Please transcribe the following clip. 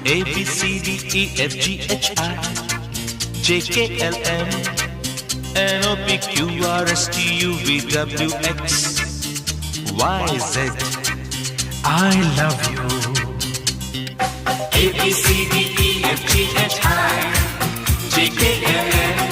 ABCD EFGHI JKLM NOPQRSTUVWX YZ I love you. ABCD EFGHI JKLM